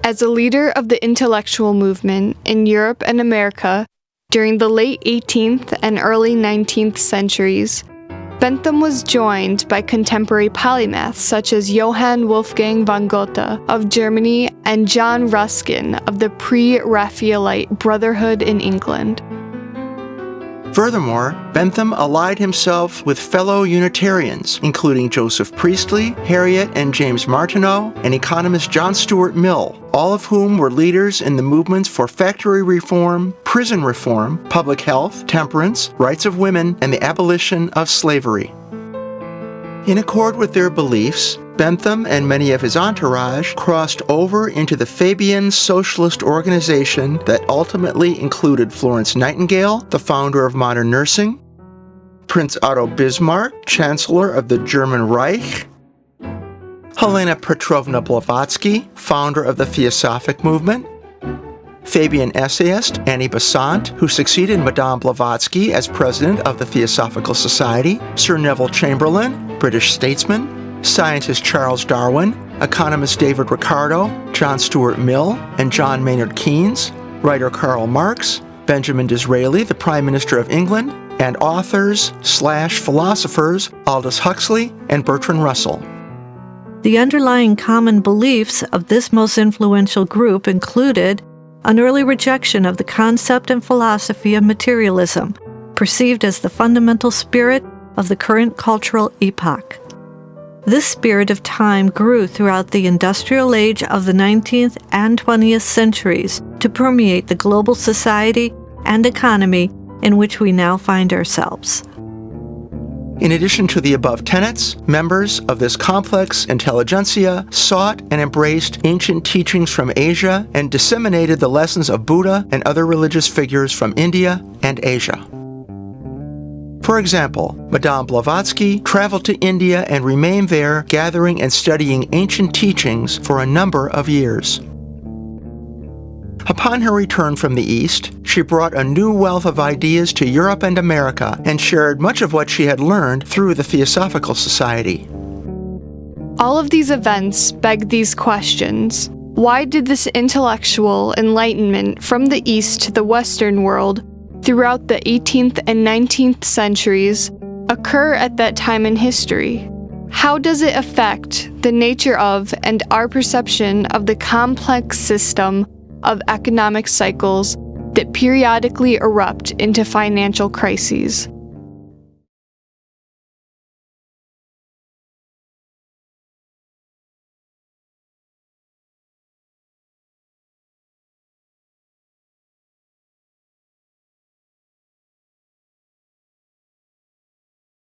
As a leader of the intellectual movement in Europe and America during the late 18th and early 19th centuries, Bentham was joined by contemporary polymaths such as Johann Wolfgang von Goethe of Germany and John Ruskin of the pre-Raphaelite Brotherhood in England. Furthermore, Bentham allied himself with fellow Unitarians, including Joseph Priestley, Harriet and James Martineau, and economist John Stuart Mill, all of whom were leaders in the movements for factory reform, prison reform, public health, temperance, rights of women, and the abolition of slavery. In accord with their beliefs, Bentham and many of his entourage crossed over into the Fabian Socialist Organization that ultimately included Florence Nightingale, the founder of modern nursing, Prince Otto Bismarck, Chancellor of the German Reich, Helena Petrovna Blavatsky, founder of the Theosophic movement, Fabian essayist Annie Besant, who succeeded Madame Blavatsky as president of the Theosophical Society, Sir Neville Chamberlain, British statesman, scientist Charles Darwin, economist David Ricardo, John Stuart Mill, and John Maynard Keynes, writer Karl Marx, Benjamin Disraeli, the Prime Minister of England, and authors/philosophers Aldous Huxley and Bertrand Russell. The underlying common beliefs of this most influential group included an early rejection of the concept and philosophy of materialism, perceived as the fundamental spirit of the current cultural epoch. This spirit of time grew throughout the industrial age of the 19th and 20th centuries to permeate the global society and economy in which we now find ourselves. In addition to the above tenets, members of this complex intelligentsia sought and embraced ancient teachings from Asia and disseminated the lessons of Buddha and other religious figures from India and Asia. For example, Madame Blavatsky traveled to India and remained there, gathering and studying ancient teachings for a number of years. Upon her return from the East, she brought a new wealth of ideas to Europe and America and shared much of what she had learned through the Theosophical Society. All of these events beg these questions. Why did this intellectual enlightenment from the East to the Western world throughout the 18th and 19th centuries occur at that time in history? How does it affect the nature of and our perception of the complex system of economic cycles that periodically erupt into financial crises?